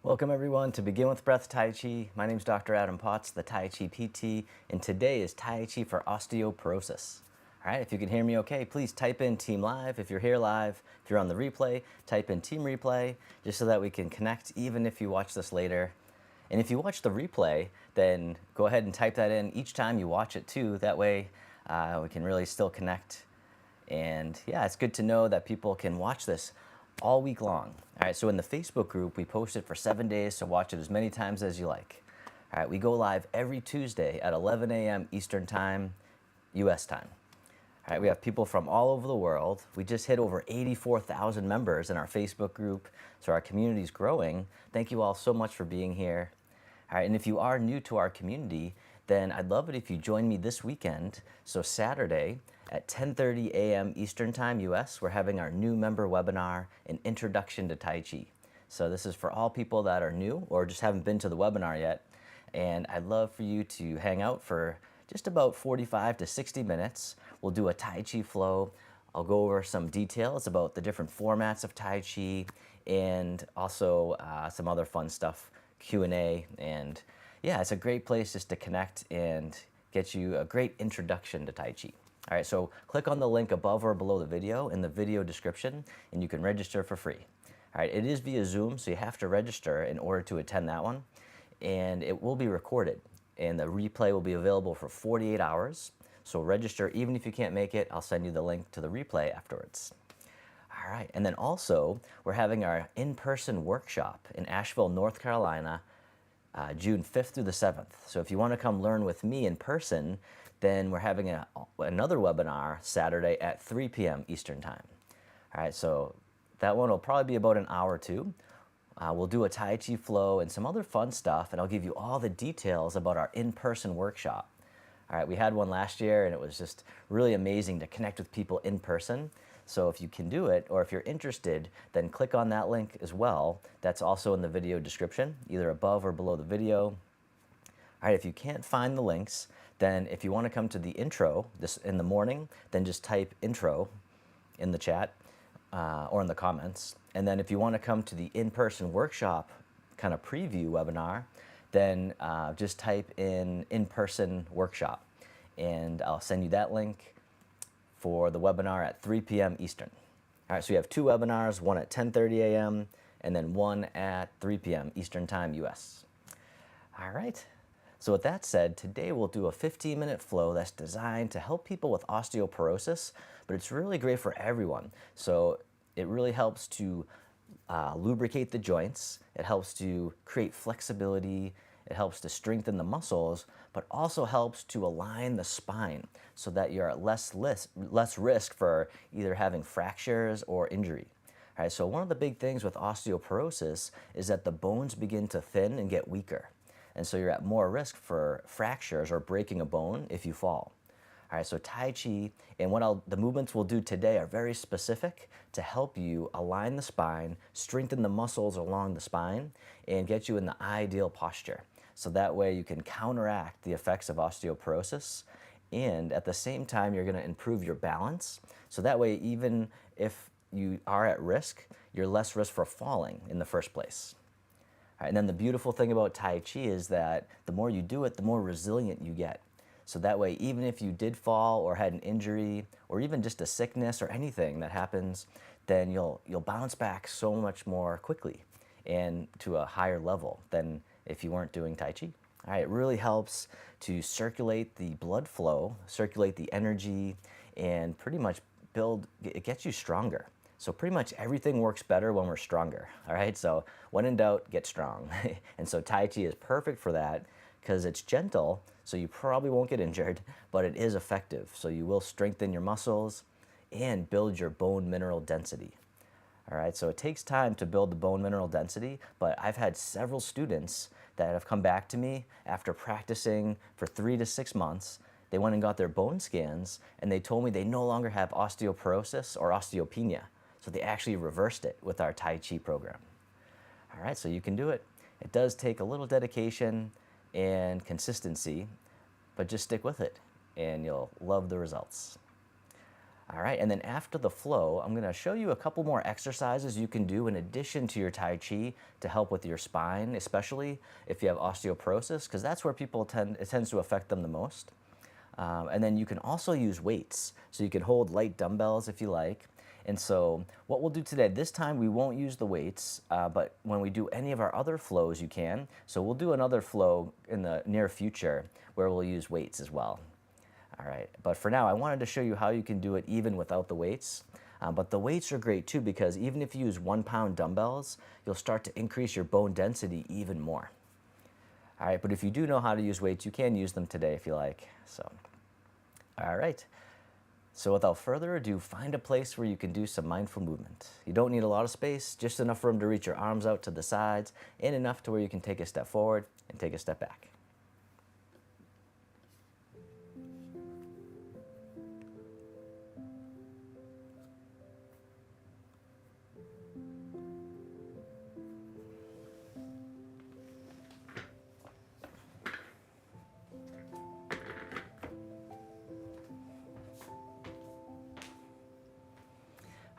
Welcome everyone to Begin with Breath Tai Chi. My name is Dr. Adam Potts, the Tai Chi PT, and today is Tai Chi for osteoporosis. All right, if you can hear me okay, please type in Team Live. If you're here live, if you're on the replay, type in Team Replay, just so that we can connect even if you watch this later. And if you watch the replay, then go ahead and type that in each time you watch it too. That way we can really still connect. And yeah, it's good to know that people can watch this all week long. All right, so in the Facebook group, we post it for 7 days, so watch it as many times as you like. All right, we go live every Tuesday at 11 a.m. Eastern Time, US time. All right, we have people from all over the world. We just hit over 84,000 members in our Facebook group, so our community is growing. Thank you all so much for being here. All right, and if you are new to our community, then I'd love it if you join me this weekend. So Saturday at 10:30 a.m. Eastern Time, US, we're having our new member webinar, An Introduction to Tai Chi. So this is for all people that are new or just haven't been to the webinar yet. And I'd love for you to hang out for just about 45 to 60 minutes. We'll do a Tai Chi Flow. I'll go over some details about the different formats of Tai Chi and also some other fun stuff, Q&A, and yeah, it's a great place just to connect and get you a great introduction to Tai Chi. All right, so click on the link above or below the video in the video description and you can register for free. All right, it is via Zoom, so you have to register in order to attend that one, and it will be recorded and the replay will be available for 48 hours. So register even if you can't make it. I'll send you the link to the replay afterwards. All right, and then also we're having our in-person workshop in Asheville, North Carolina, June 5th through the 7th. So if you want to come learn with me in person, then we're having another webinar Saturday at 3 p.m. Eastern Time. All right, so that one will probably be about an hour or two. We'll do a Tai Chi Flow and some other fun stuff, and I'll give you all the details about our in-person workshop. All right, we had one last year, and it was just really amazing to connect with people in person. So if you can do it, or if you're interested, then click on that link as well. That's also in the video description, either above or below the video. All right, if you can't find the links, then if you want to come to the intro this in the morning, then just type intro in the chat or in the comments. And then if you want to come to the in-person workshop kind of preview webinar, then just type in-person workshop, and I'll send you that link for the webinar at 3 p.m. Eastern. All right, so you have two webinars, one at 10:30 a.m. and then one at 3 p.m. Eastern Time, US. All right, so with that said, today we'll do a 15-minute flow that's designed to help people with osteoporosis, but it's really great for everyone. So it really helps to lubricate the joints, it helps to create flexibility, it helps to strengthen the muscles, but also helps to align the spine so that you're at less risk for either having fractures or injury. All right, so one of the big things with osteoporosis is that the bones begin to thin and get weaker. And so you're at more risk for fractures or breaking a bone if you fall. All right, so Tai Chi and the movements we'll do today are very specific to help you align the spine, strengthen the muscles along the spine, and get you in the ideal posture. So that way you can counteract the effects of osteoporosis, and at the same time you're going to improve your balance. So that way even if you are at risk, you're less risk for falling in the first place. All right, and then the beautiful thing about Tai Chi is that the more you do it, the more resilient you get. So that way, even if you did fall or had an injury or even just a sickness or anything that happens, then you'll bounce back so much more quickly and to a higher level than if you weren't doing Tai Chi. All right, it really helps to circulate the blood flow, circulate the energy, and pretty much it gets you stronger. So pretty much everything works better when we're stronger, all right? So when in doubt, get strong. And so Tai Chi is perfect for that because it's gentle, so you probably won't get injured, but it is effective. So you will strengthen your muscles and build your bone mineral density. All right, so it takes time to build the bone mineral density, but I've had several students that have come back to me after practicing for 3 to 6 months. They went and got their bone scans, and they told me they no longer have osteoporosis or osteopenia. So they actually reversed it with our Tai Chi program. All right, so you can do it. It does take a little dedication and consistency, but just stick with it and you'll love the results. All right, and then after the flow, I'm gonna show you a couple more exercises you can do in addition to your Tai Chi to help with your spine, especially if you have osteoporosis, because that's where it tends to affect them the most. And then you can also use weights. So you can hold light dumbbells if you like. And so what we'll do today, this time we won't use the weights, but when we do any of our other flows, you can. So we'll do another flow in the near future where we'll use weights as well. All right, but for now, I wanted to show you how you can do it even without the weights. But the weights are great too, because even if you use 1 pound dumbbells, you'll start to increase your bone density even more. All right, but if you do know how to use weights, you can use them today if you like. So, all right. So without further ado, find a place where you can do some mindful movement. You don't need a lot of space, just enough room to reach your arms out to the sides and enough to where you can take a step forward and take a step back.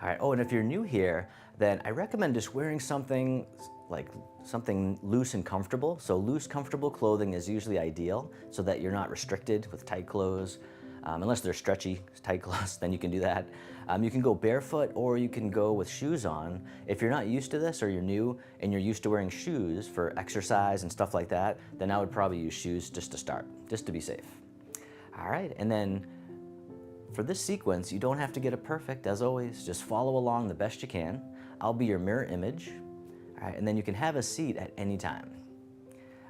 All right, oh, and if you're new here, then I recommend just wearing something loose and comfortable. So loose, comfortable clothing is usually ideal so that you're not restricted with tight clothes. Unless they're stretchy, tight clothes, then you can do that. You can go barefoot or you can go with shoes on. If you're not used to this or you're new and you're used to wearing shoes for exercise and stuff like that, then I would probably use shoes just to start, just to be safe. All right, and then for this sequence, you don't have to get it perfect, as always. Just follow along the best you can. I'll be your mirror image. All right, and then you can have a seat at any time.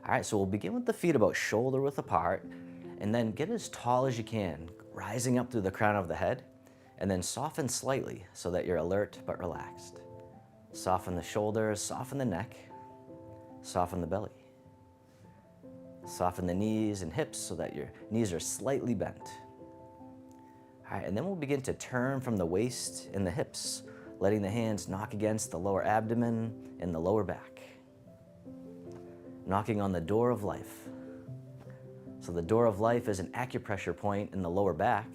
All right, so we'll begin with the feet about shoulder width apart, and then get as tall as you can, rising up through the crown of the head, and then soften slightly so that you're alert but relaxed. Soften the shoulders, soften the neck, soften the belly. Soften the knees and hips so that your knees are slightly bent. All right, and then we'll begin to turn from the waist and the hips, letting the hands knock against the lower abdomen and the lower back. Knocking on the door of life. So the door of life is an acupressure point in the lower back.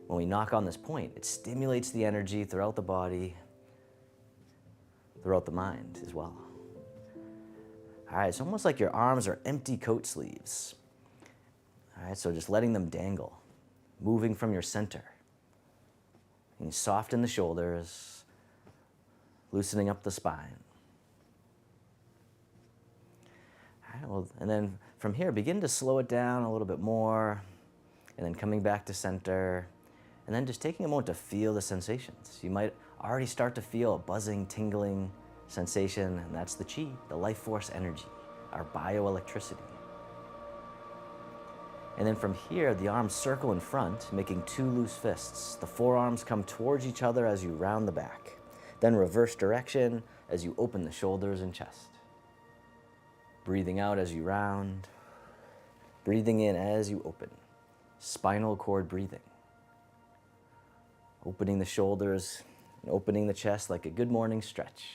When we knock on this point, it stimulates the energy throughout the body, throughout the mind as well. All right, it's almost like your arms are empty coat sleeves. All right, so just letting them dangle. Moving from your center. And you soften the shoulders, loosening up the spine. All right, well, and then from here, begin to slow it down a little bit more, and then coming back to center, and then just taking a moment to feel the sensations. You might already start to feel a buzzing, tingling sensation, and that's the chi, the life force energy, our bioelectricity. And then from here, the arms circle in front, making 2 loose fists. The forearms come towards each other as you round the back. Then reverse direction as you open the shoulders and chest. Breathing out as you round. Breathing in as you open. Spinal cord breathing. Opening the shoulders and opening the chest like a good morning stretch.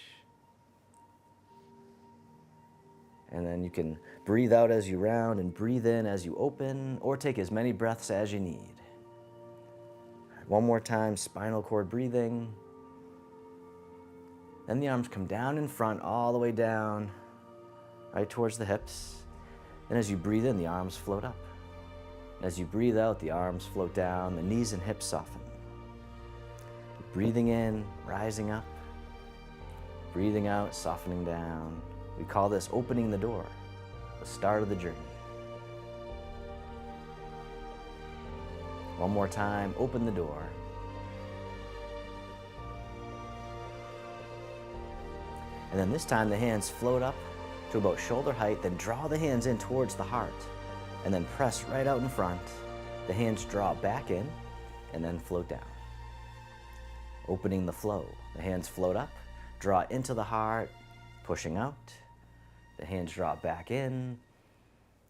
And then you can breathe out as you round and breathe in as you open, or take as many breaths as you need. One more time, spinal cord breathing. Then the arms come down in front, all the way down, right towards the hips. And as you breathe in, the arms float up. And as you breathe out, the arms float down, the knees and hips soften. Breathing in, rising up. Breathing out, softening down. We call this opening the door, the start of the journey. One more time, open the door. And then this time the hands float up to about shoulder height, then draw the hands in towards the heart, and then press right out in front. The hands draw back in, and then float down. Opening the flow. The hands float up, draw into the heart, pushing out. The hands drop back in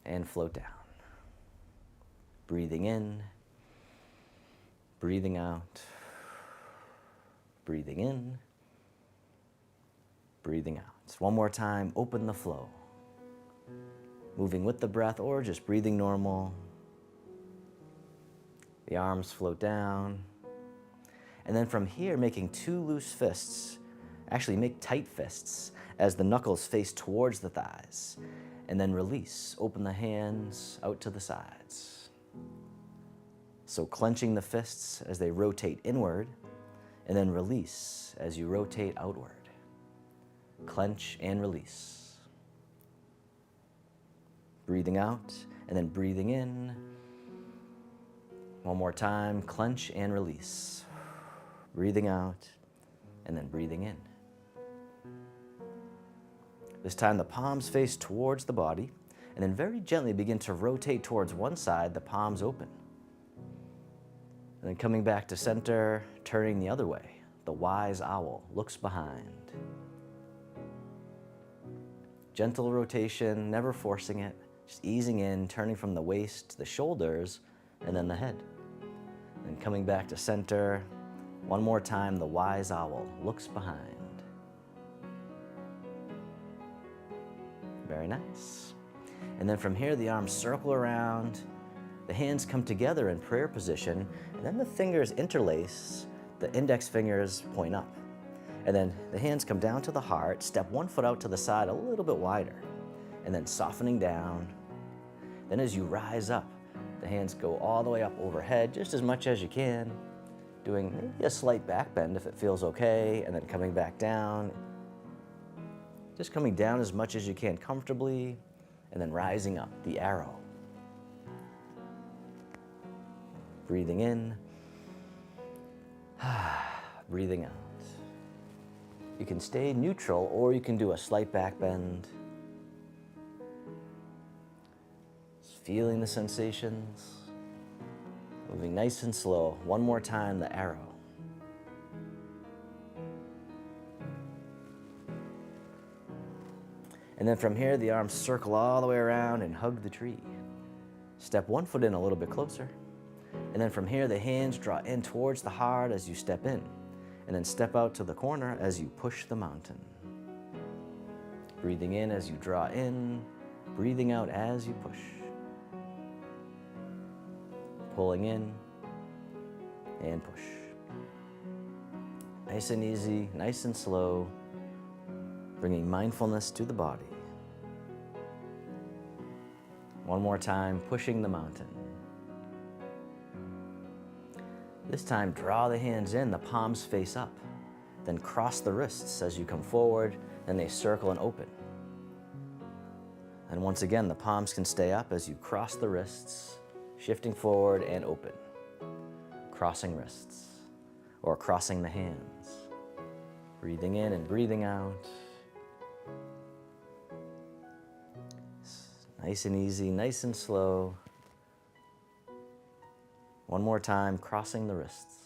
and float down. Breathing in, breathing out, breathing in, breathing out. One more time, open the flow. Moving with the breath or just breathing normal. The arms float down, And then from here, making 2 loose fists. Actually, make tight fists as the knuckles face towards the thighs. And then release. Open the hands out to the sides. So clenching the fists as they rotate inward, and then release as you rotate outward. Clench and release. Breathing out, and then breathing in. One more time, clench and release. Breathing out, and then breathing in. This time the palms face towards the body, and then very gently begin to rotate towards one side, the palms open. And then coming back to center, turning the other way. The wise owl looks behind. Gentle rotation, never forcing it, just easing in, turning from the waist to the shoulders, and then the head. And coming back to center, one more time, the wise owl looks behind. Very nice. And then from here, the arms circle around, the hands come together in prayer position, and then the fingers interlace, the index fingers point up. And then the hands come down to the heart, step one foot out to the side a little bit wider, and then softening down. Then as you rise up, the hands go all the way up overhead, just as much as you can, doing maybe a slight back bend if it feels okay, and then coming back down. Just coming down as much as you can comfortably, and then rising up, the arrow. Breathing in, breathing out. You can stay neutral, or you can do a slight back bend. Just feeling the sensations. Moving nice and slow. One more time, the arrow. And then from here, the arms circle all the way around and hug the tree. Step one foot in a little bit closer. And then from here, the hands draw in towards the heart as you step in. And then step out to the corner as you push the mountain. Breathing in as you draw in, breathing out as you push. Pulling in and push. Nice and easy, nice and slow, bringing mindfulness to the body. One more time, pushing the mountain. This time, draw the hands in, the palms face up. Then cross the wrists as you come forward, then they circle and open. And once again, the palms can stay up as you cross the wrists, shifting forward and open. Crossing wrists, or crossing the hands. Breathing in and breathing out. Nice and easy, nice and slow. One more time, crossing the wrists.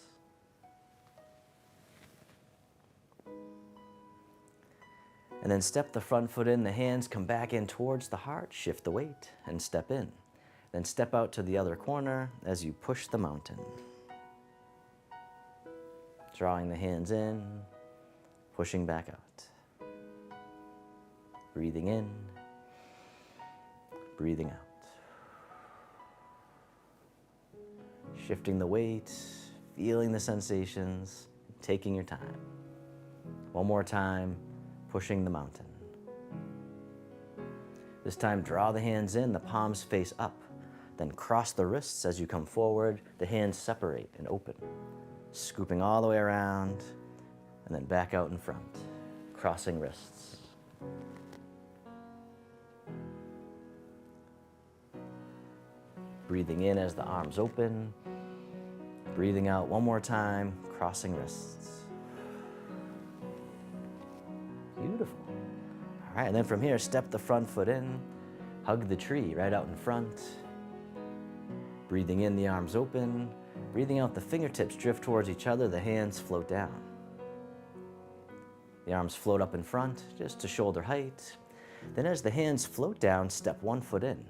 And then step the front foot in, the hands come back in towards the heart, shift the weight, and step in. Then step out to the other corner as you push the mountain. Drawing the hands in, pushing back out. Breathing in, breathing out. Shifting the weight, feeling the sensations, taking your time. One more time, pushing the mountain. This time, draw the hands in, the palms face up. Then cross the wrists as you come forward, the hands separate and open. Scooping all the way around, and then back out in front. Crossing wrists. Breathing in as the arms open. Breathing out one more time, crossing wrists. Beautiful. All right, and then from here, step the front foot in, hug the tree right out in front. Breathing in, the arms open. Breathing out, the fingertips drift towards each other, the hands float down. The arms float up in front, just to shoulder height. Then as the hands float down, step one foot in.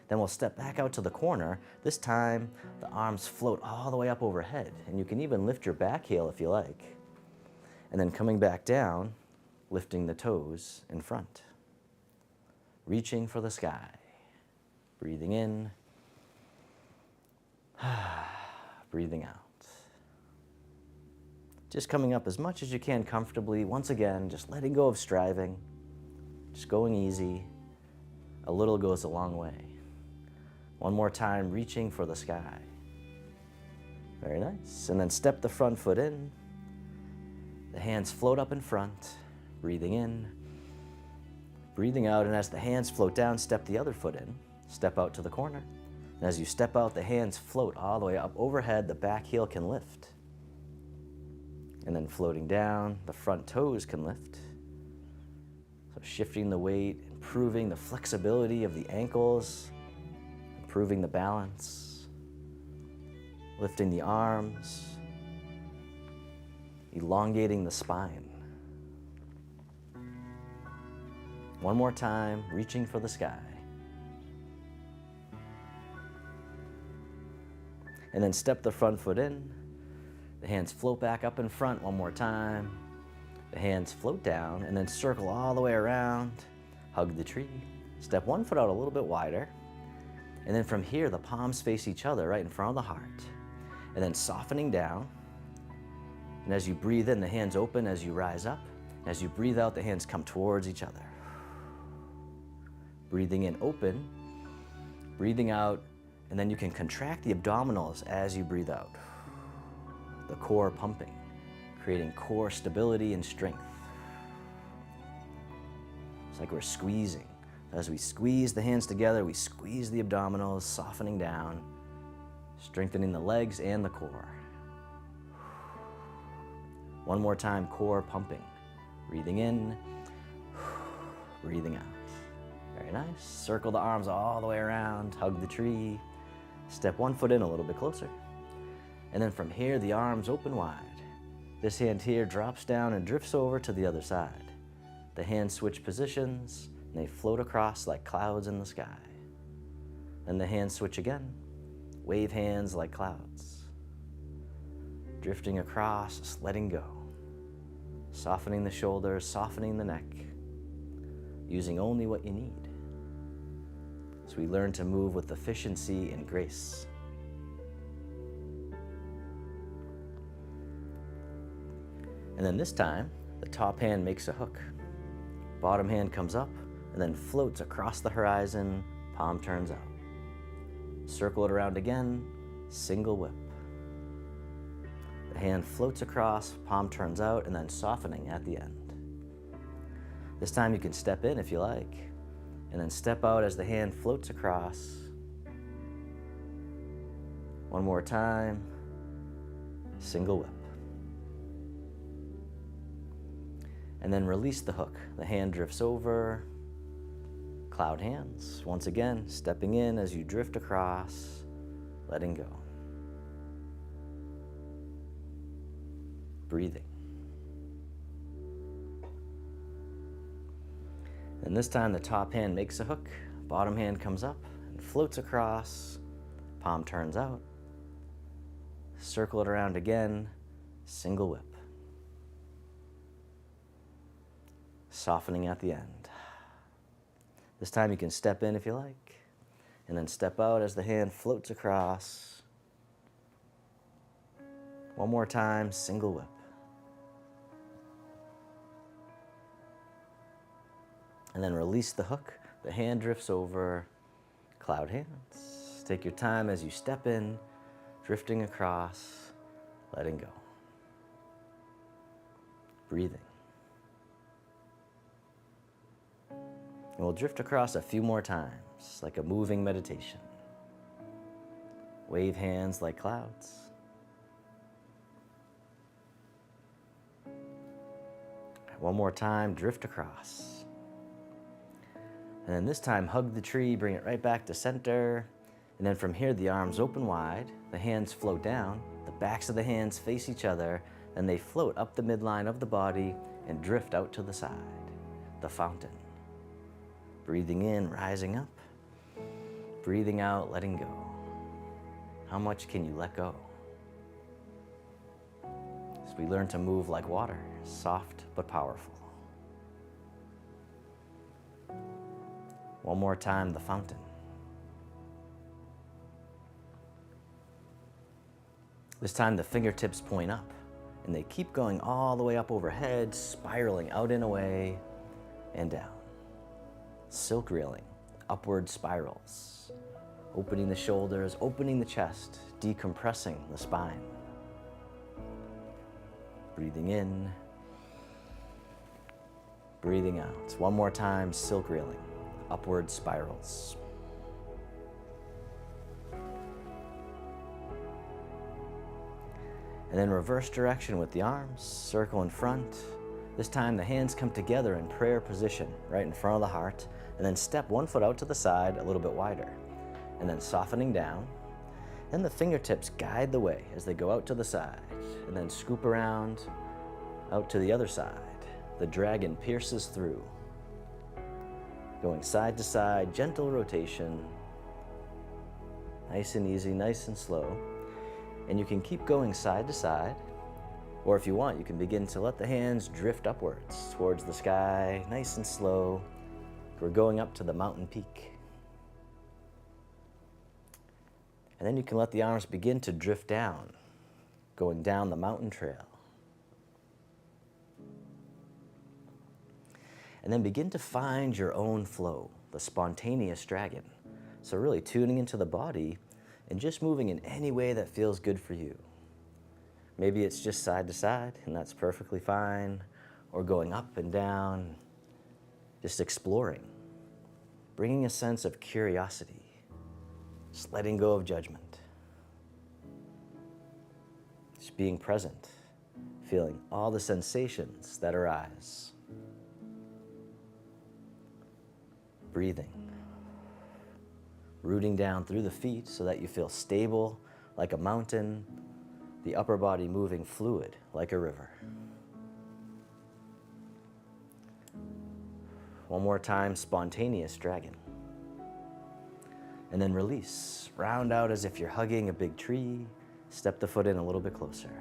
Then we'll step back out to the corner. This time, the arms float all the way up overhead, and you can even lift your back heel if you like. And then coming back down, lifting the toes in front. Reaching for the sky. Breathing in, breathing out. Just coming up as much as you can comfortably. Once again, just letting go of striving, just going easy. A little goes a long way. One more time, reaching for the sky. Very nice. And then step the front foot in. The hands float up in front, breathing in, breathing out, and as the hands float down, step the other foot in. Step out to the corner. And as you step out, the hands float all the way up overhead, the back heel can lift. And then floating down, the front toes can lift. So shifting the weight, improving the flexibility of the ankles, improving the balance, lifting the arms, elongating the spine. One more time, reaching for the sky. And then step the front foot in. The hands float back up in front one more time. The hands float down and then circle all the way around. Hug the tree. Step one foot out a little bit wider. And then from here, the palms face each other right in front of the heart. And then softening down. And as you breathe in, the hands open as you rise up. As you breathe out, the hands come towards each other. Breathing in, open. Breathing out, and then you can contract the abdominals as you breathe out. The core pumping, creating core stability and strength. It's like we're squeezing. As we squeeze the hands together, we squeeze the abdominals, softening down, strengthening the legs and the core. One more time, core pumping. Breathing in, breathing out. Very nice. Circle the arms all the way around, hug the tree. Step one foot in a little bit closer. And then from here, the arms open wide. This hand here drops down and drifts over to the other side. The hands switch positions, and they float across like clouds in the sky. Then the hands switch again. Wave hands like clouds. Drifting across, just letting go. Softening the shoulders, softening the neck. Using only what you need. So we learn to move with efficiency and grace. And then this time, the top hand makes a hook. Bottom hand comes up and then floats across the horizon, palm turns out. Circle it around again, single whip. The hand floats across, palm turns out, and then softening at the end. This time you can step in if you like, and then step out as the hand floats across. One more time, single whip. And then release the hook. The hand drifts over, cloud hands. Once again, stepping in as you drift across, letting go. Breathing. And this time the top hand makes a hook, bottom hand comes up and floats across, palm turns out. Circle it around again, single whip. Softening at the end. This time you can step in if you like, and then step out as the hand floats across. One more time, single whip. And then release the hook. The hand drifts over, cloud hands. Take your time as you step in, drifting across, letting go. Breathing. And we'll drift across a few more times, like a moving meditation. Wave hands like clouds. One more time, drift across. And then this time, hug the tree, bring it right back to center. And then from here, the arms open wide, the hands float down, the backs of the hands face each other, and they float up the midline of the body and drift out to the side, the fountain. Breathing in, rising up. Breathing out, letting go. How much can you let go? As we learn to move like water, soft but powerful. One more time, the fountain. This time the fingertips point up And they keep going all the way up overhead, spiraling out and away and down. Silk reeling, upward spirals, opening the shoulders, opening the chest, decompressing the spine. Breathing in, breathing out. One more time, silk reeling, upward spirals. And then reverse direction with the arms, circle in front. This time the hands come together in prayer position, right in front of the heart, and then step one foot out to the side a little bit wider. And then softening down. Then the fingertips guide the way as they go out to the side, and then scoop around out to the other side. The dragon pierces through. Going side to side, gentle rotation. Nice and easy, nice and slow. And you can keep going side to side, or if you want, you can begin to let the hands drift upwards towards the sky, nice and slow. We're going up to the mountain peak. And then you can let the arms begin to drift down, going down the mountain trail. And then begin to find your own flow, the spontaneous dragon. So really tuning into the body and just moving in any way that feels good for you. Maybe it's just side to side, and that's perfectly fine, or going up and down, just exploring, bringing a sense of curiosity, just letting go of judgment, just being present, feeling all the sensations that arise. Breathing. Rooting down through the feet so that you feel stable like a mountain, the upper body moving fluid like a river. One more time, spontaneous dragon. And then release. Round out as if you're hugging a big tree. Step the foot in a little bit closer.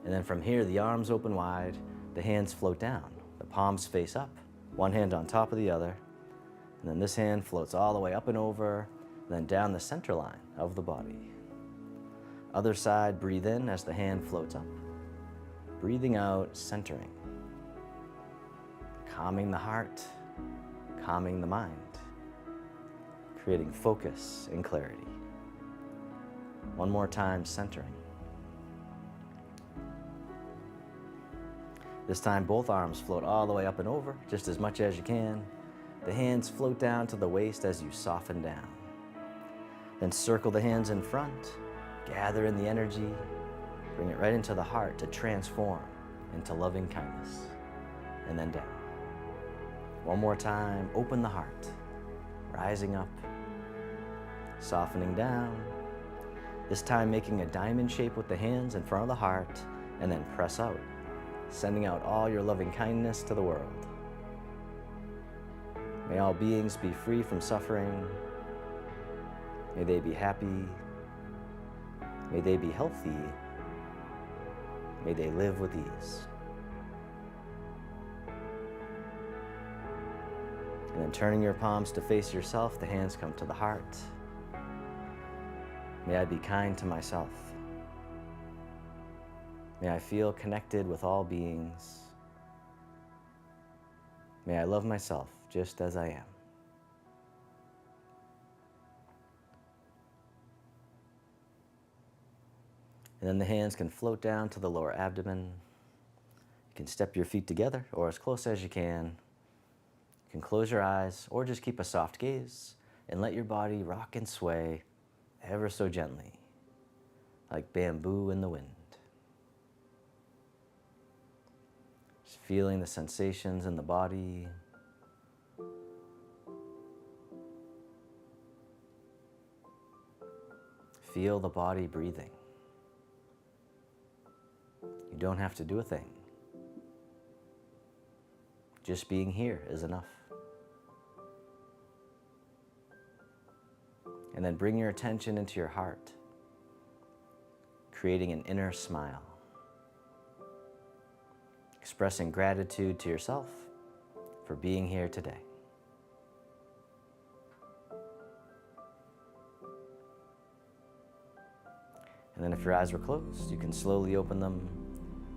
And then from here, the arms open wide, the hands float down, the palms face up, one hand on top of the other. And then this hand floats all the way up and over, and then down the center line of the body. Other side, breathe in as the hand floats up. Breathing out, centering. Calming the heart, calming the mind. Creating focus and clarity. One more time, centering. This time, both arms float all the way up and over, just as much as you can. The hands float down to the waist as you soften down. Then circle the hands in front, gather in the energy, bring it right into the heart to transform into loving kindness, and then down. One more time, open the heart, rising up, softening down, this time making a diamond shape with the hands in front of the heart, and then press out, sending out all your loving kindness to the world. May all beings be free from suffering. May they be happy. May they be healthy. May they live with ease. And then turning your palms to face yourself, the hands come to the heart. May I be kind to myself. May I feel connected with all beings. May I love myself just as I am. And then the hands can float down to the lower abdomen. You can step your feet together or as close as you can. You can close your eyes or just keep a soft gaze and let your body rock and sway ever so gently, like bamboo in the wind. Just feeling the sensations in the body. Feel the body breathing. You don't have to do a thing. Just being here is enough. And then bring your attention into your heart, creating an inner smile, expressing gratitude to yourself for being here today. And then if your eyes were closed, you can slowly open them,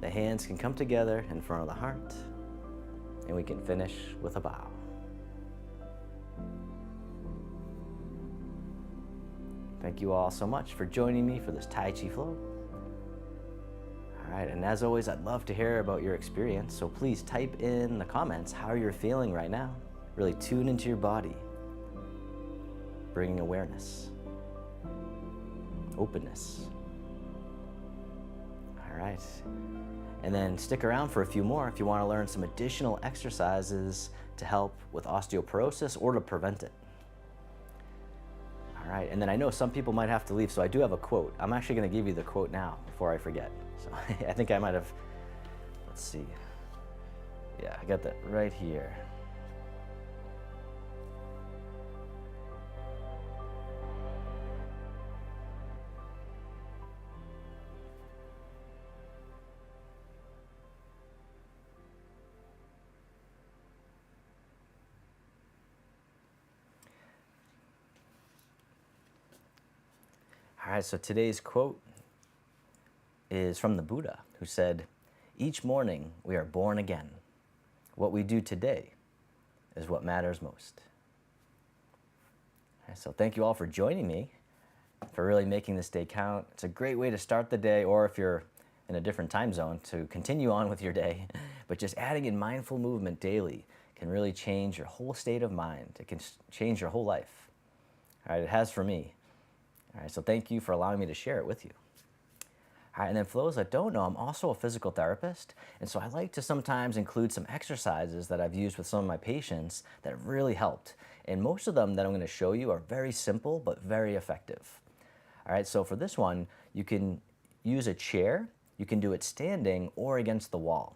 The hands can come together in front of the heart, and we can finish with a bow. Thank you all so much for joining me for this Tai Chi Flow. All right, and as always, I'd love to hear about your experience, so please type in the comments how you're feeling right now. Really tune into your body, bringing awareness, openness. All right, and then stick around for a few more if you want to learn some additional exercises to help with osteoporosis or to prevent it. All right, and then I know some people might have to leave, so I do have a quote. I'm actually going to give you the quote now before I forget. So I think I might have, let's see. Yeah, I got that right here. All right, so today's quote is from the Buddha, who said, "Each morning we are born again. What we do today is what matters most." Okay, so thank you all for joining me, for really making this day count. It's a great way to start the day, or if you're in a different time zone, to continue on with your day. But just adding in mindful movement daily can really change your whole state of mind. It can change your whole life. All right, it has for me. All right, so thank you for allowing me to share it with you. All right, and then for those that don't know, I'm also a physical therapist, and so I like to sometimes include some exercises that I've used with some of my patients that have really helped. And most of them that I'm going to show you are very simple but very effective. All right, so for this one, you can use a chair, you can do it standing or against the wall.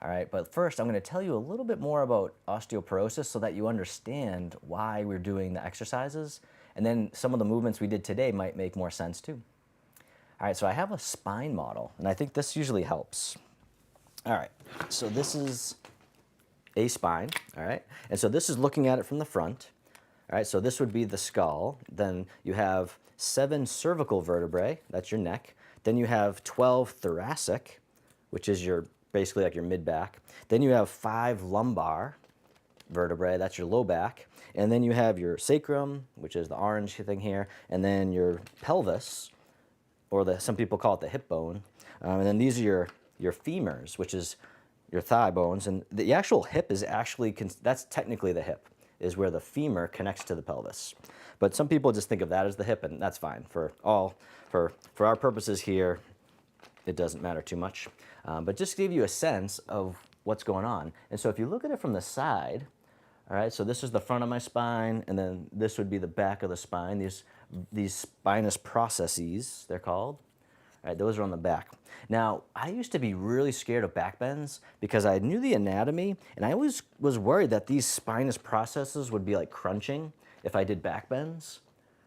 All right, but first I'm going to tell you a little bit more about osteoporosis so that you understand why we're doing the exercises. And then some of the movements we did today might make more sense too. All right, so I have a spine model, and I think this usually helps. All right, so this is a spine, all right? And so this is looking at it from the front. All right, so this would be the skull. Then you have 7 cervical vertebrae, that's your neck. Then you have 12 thoracic, which is your basically like your mid-back. Then you have 5 lumbar vertebrae, that's your low back. And then you have your sacrum, which is the orange thing here, and then your pelvis, or some people call it the hip bone. And then these are your femurs, which is your thigh bones. And the actual hip is actually, that's technically the hip, is where the femur connects to the pelvis. But some people just think of that as the hip, and that's fine. For our purposes here, it doesn't matter too much. But just to give you a sense of what's going on. And so if you look at it from the side, all right, so this is the front of my spine, and then this would be the back of the spine. These spinous processes, they're called. All right, those are on the back. Now, I used to be really scared of back bends because I knew the anatomy, and I always was worried that these spinous processes would be like crunching if I did back bends,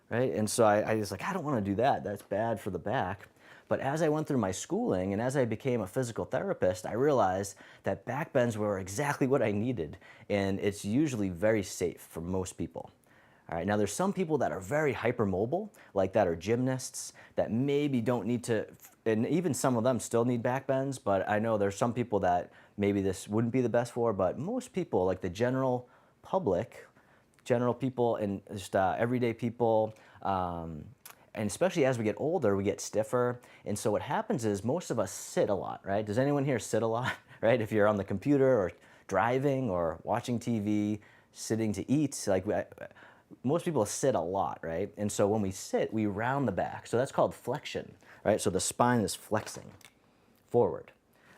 right? And so I was like, I don't want to do that. That's bad for the back. But as I went through my schooling and as I became a physical therapist, I realized that back bends were exactly what I needed. And it's usually very safe for most people. All right, now there's some people that are very hypermobile, like that are gymnasts, that maybe don't need to, and even some of them still need back bends, but I know there's some people that maybe this wouldn't be the best for, but most people, like the general public, general people and just everyday people, and especially as we get older, we get stiffer. And so what happens is most of us sit a lot, right? Does anyone here sit a lot, right? If you're on the computer or driving or watching TV, sitting to eat, like most people sit a lot, right? And so when we sit, we round the back. So that's called flexion, right? So the spine is flexing forward,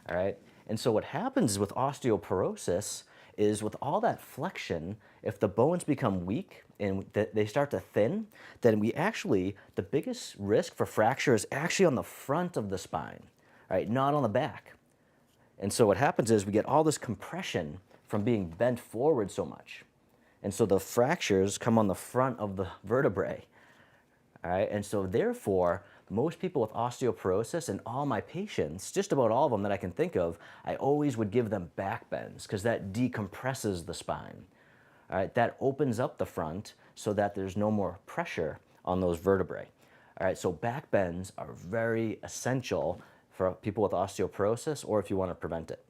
all right? And so what happens with osteoporosis is with all that flexion, if the bones become weak and they start to thin, then the biggest risk for fracture is actually on the front of the spine, right? Not on the back. And so what happens is we get all this compression from being bent forward so much. And so the fractures come on the front of the vertebrae, all right? And so therefore, most people with osteoporosis and all my patients, just about all of them that I can think of, I always would give them back bends because that decompresses the spine. All right, that opens up the front so that there's no more pressure on those vertebrae. All right, so back bends are very essential for people with osteoporosis or if you want to prevent it.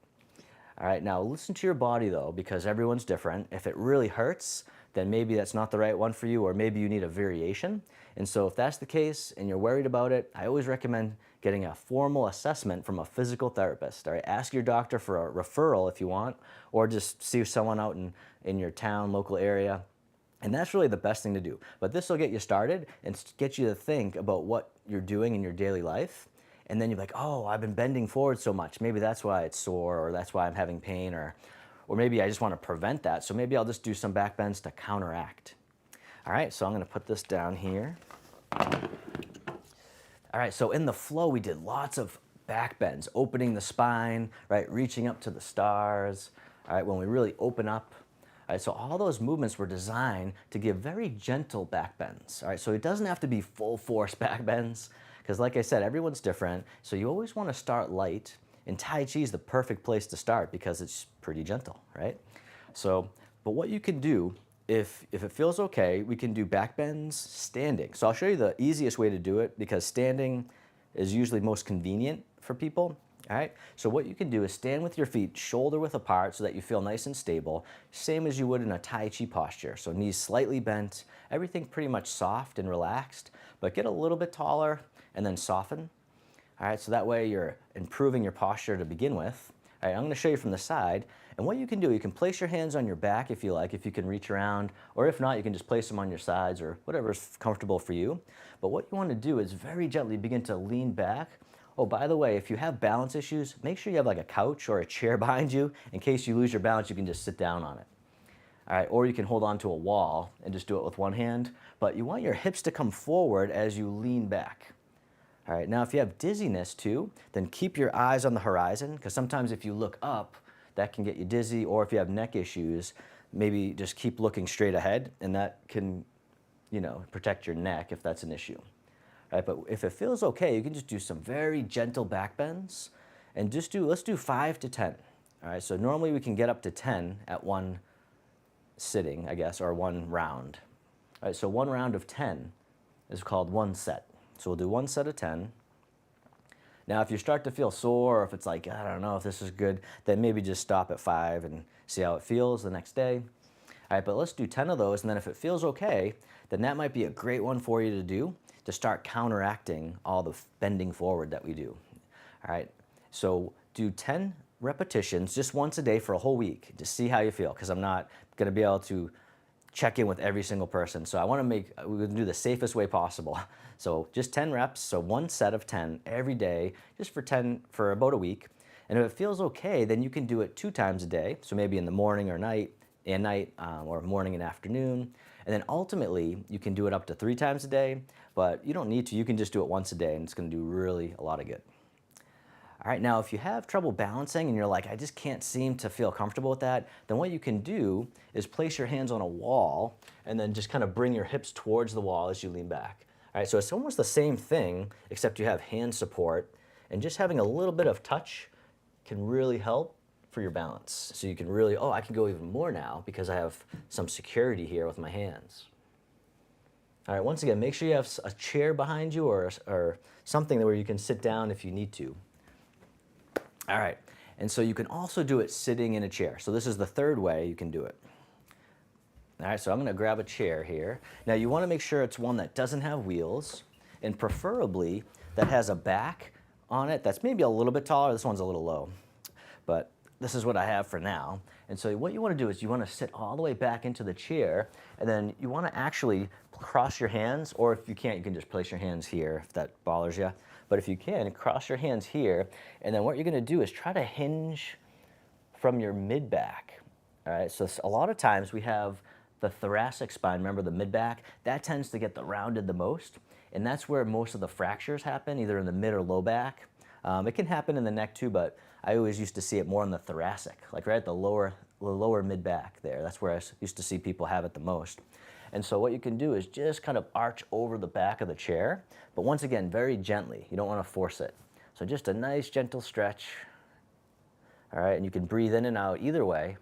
All right, now listen to your body though, because everyone's different. If it really hurts, then maybe that's not the right one for you, or maybe you need a variation. And so if that's the case and you're worried about it, I always recommend getting a formal assessment from a physical therapist. All right, ask your doctor for a referral if you want, or just see someone out in your town, local area. And that's really the best thing to do. But this will get you started and get you to think about what you're doing in your daily life. And then you're like, oh, I've been bending forward so much. Maybe that's why it's sore, or that's why I'm having pain, or maybe I just want to prevent that. So maybe I'll just do some back bends to counteract. All right, so I'm going to put this down here. All right, so in the flow, we did lots of back bends, opening the spine, right, reaching up to the stars, all right, when we really open up. All right, so all those movements were designed to give very gentle back bends. All right, so it doesn't have to be full force back bends, because like I said, everyone's different. So you always want to start light, and Tai Chi is the perfect place to start because it's pretty gentle, right? So, but what you can do, if it feels okay, we can do back bends standing. So I'll show you the easiest way to do it, because standing is usually most convenient for people. All right, so what you can do is stand with your feet shoulder width apart so that you feel nice and stable, same as you would in a Tai Chi posture. So knees slightly bent, everything pretty much soft and relaxed, but get a little bit taller and then soften. All right, so that way you're improving your posture to begin with. All right, I'm gonna show you from the side, and what you can do, you can place your hands on your back if you like, if you can reach around, or if not, you can just place them on your sides or whatever's comfortable for you. But what you wanna do is very gently begin to lean back. Oh, by the way, if you have balance issues, make sure you have like a couch or a chair behind you. In case you lose your balance, you can just sit down on it. All right, or you can hold on to a wall and just do it with one hand, but you want your hips to come forward as you lean back. All right, now if you have dizziness too, then keep your eyes on the horizon, because sometimes if you look up, that can get you dizzy, or if you have neck issues, maybe just keep looking straight ahead, and that can, protect your neck if that's an issue. All right, but if it feels okay, you can just do some very gentle back bends, and let's do 5 to 10. All right, so normally we can get up to 10 at one sitting, I guess, or one round. All right, so one round of 10 is called one set. So we'll do one set of 10. Now, if you start to feel sore, or if it's like, I don't know if this is good, then maybe just stop at 5 and see how it feels the next day. All right, but let's do 10 of those, and then if it feels okay, then that might be a great one for you to do to start counteracting all the bending forward that we do. All right, so do 10 repetitions just once a day for a whole week. Just see how you feel, because I'm not going to be able to check in with every single person. So we're going to do the safest way possible. So just 10 reps, so one set of 10 every day, just for about a week. And if it feels okay, then you can do it 2 times a day. So maybe in the morning or night, or morning and afternoon. And then ultimately, you can do it up to 3 times a day, but you don't need to. You can just do it once a day, and it's going to do really a lot of good. All right, now if you have trouble balancing and you're like, I just can't seem to feel comfortable with that, then what you can do is place your hands on a wall and then just kind of bring your hips towards the wall as you lean back. All right, so it's almost the same thing, except you have hand support, and just having a little bit of touch can really help for your balance. So you can really, I can go even more now because I have some security here with my hands. All right, once again, make sure you have a chair behind you or something where you can sit down if you need to. All right, and so you can also do it sitting in a chair. So this is the third way you can do it. All right, so I'm gonna grab a chair here. Now you wanna make sure it's one that doesn't have wheels, and preferably that has a back on it that's maybe a little bit taller. This one's a little low, but this is what I have for now. And so what you wanna do is you wanna sit all the way back into the chair, and then you wanna actually cross your hands, or if you can't, you can just place your hands here if that bothers you. But if you can, cross your hands here, and then what you're gonna do is try to hinge from your mid-back. All right, so a lot of times we have the thoracic spine, remember the mid-back? That tends to get rounded the most, and that's where most of the fractures happen, either in the mid or low back. It can happen in the neck too, but I always used to see it more in the thoracic, like right at the lower mid-back there. That's where I used to see people have it the most. And so what you can do is just kind of arch over the back of the chair, but once again, very gently. You don't want to force it. So just a nice gentle stretch. All right, and you can breathe in and out either way.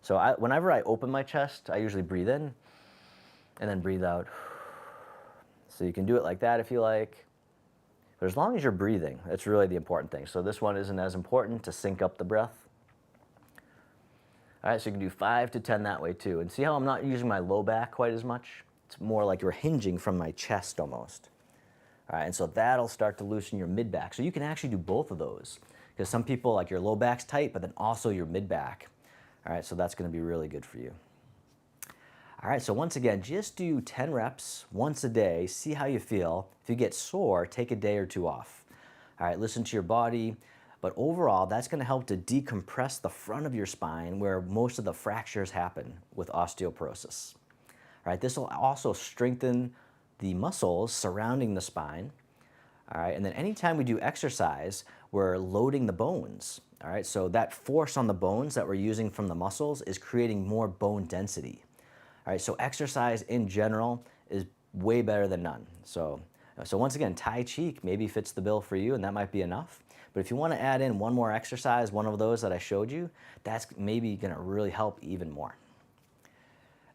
So whenever I open my chest, I usually breathe in and then breathe out. So you can do it like that if you like. But as long as you're breathing, that's really the important thing. So this one isn't as important to sync up the breath. All right, so you can do 5 to 10 that way too. And see how I'm not using my low back quite as much? It's more like you're hinging from my chest almost. All right, and so that'll start to loosen your mid back. So you can actually do both of those, because some people, like, your low back's tight, but then also your mid back. All right, so that's gonna be really good for you. All right, so once again, just do 10 reps once a day, see how you feel. If you get sore, take a day or two off. All right, listen to your body, but overall, that's gonna help to decompress the front of your spine where most of the fractures happen with osteoporosis. All right, this will also strengthen the muscles surrounding the spine. All right, and then anytime we do exercise, we're loading the bones. All right, so that force on the bones that we're using from the muscles is creating more bone density. All right, so exercise in general is way better than none. So once again, Tai Chi maybe fits the bill for you, and that might be enough. But if you want to add in one more exercise, one of those that I showed you, that's maybe going to really help even more.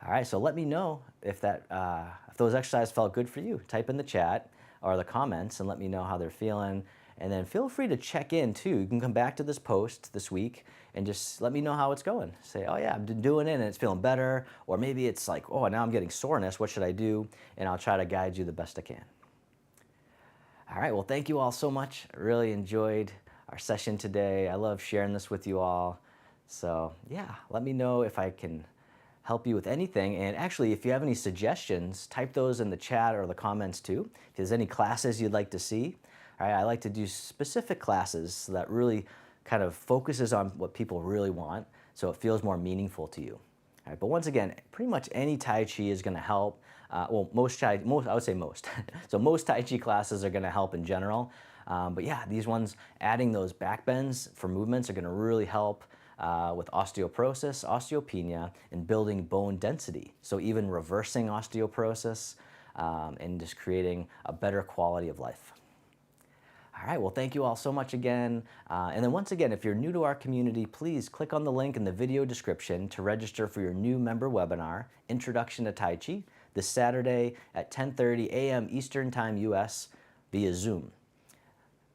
All right, so let me know if those exercises felt good for you. Type in the chat or the comments and let me know how they're feeling. And then feel free to check in too. You can come back to this post this week and just let me know how it's going. Say, oh yeah, I've been doing it and it's feeling better. Or maybe it's like, oh, now I'm getting soreness. What should I do? And I'll try to guide you the best I can. All right, well, thank you all so much. I really enjoyed our session today. I love sharing this with you all. So yeah, let me know if I can help you with anything. And actually, if you have any suggestions, type those in the chat or the comments too. If there's any classes you'd like to see, all right, I like to do specific classes that really kind of focuses on what people really want, so it feels more meaningful to you. All right, but once again, pretty much any Tai Chi is going to help. Well, most, I would say most. So most Tai Chi classes are going to help in general. But yeah, these ones, adding those back bends for movements are going to really help with osteoporosis, osteopenia, and building bone density. So even reversing osteoporosis and just creating a better quality of life. All right, well, thank you all so much again. And then once again, if you're new to our community, please click on the link in the video description to register for your new member webinar, Introduction to Tai Chi, this Saturday at 10:30 a.m. Eastern Time US via Zoom.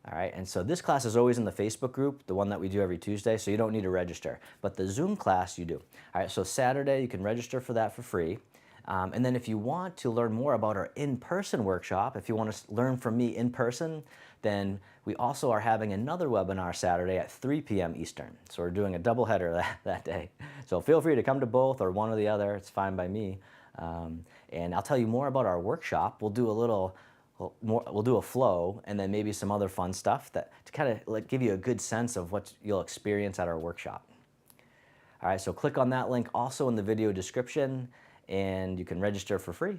All right, and so this class is always in the Facebook group, the one that we do every Tuesday, so you don't need to register. But the Zoom class, you do. All right, so Saturday, you can register for that for free. And then if you want to learn more about our in-person workshop, if you want to learn from me in person, then we also are having another webinar Saturday at 3 p.m. Eastern. So we're doing a double header that day. So feel free to come to both or one or the other. It's fine by me. And I'll tell you more about our workshop. We'll do a flow and then maybe some other fun stuff to kind of give you a good sense of what you'll experience at our workshop. All right, so click on that link also in the video description and you can register for free.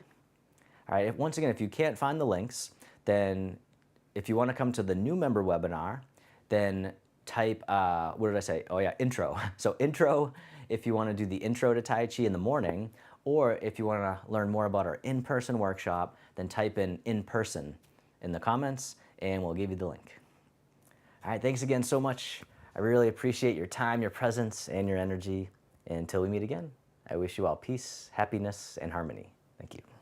All right, once again, if you can't find the links, then if you want to come to the new member webinar, then type, what did I say? Oh yeah, intro. So intro, if you want to do the intro to Tai Chi in the morning, or if you want to learn more about our in-person workshop, then type in person in the comments and we'll give you the link. All right, thanks again so much. I really appreciate your time, your presence, and your energy. And until we meet again, I wish you all peace, happiness, and harmony. Thank you.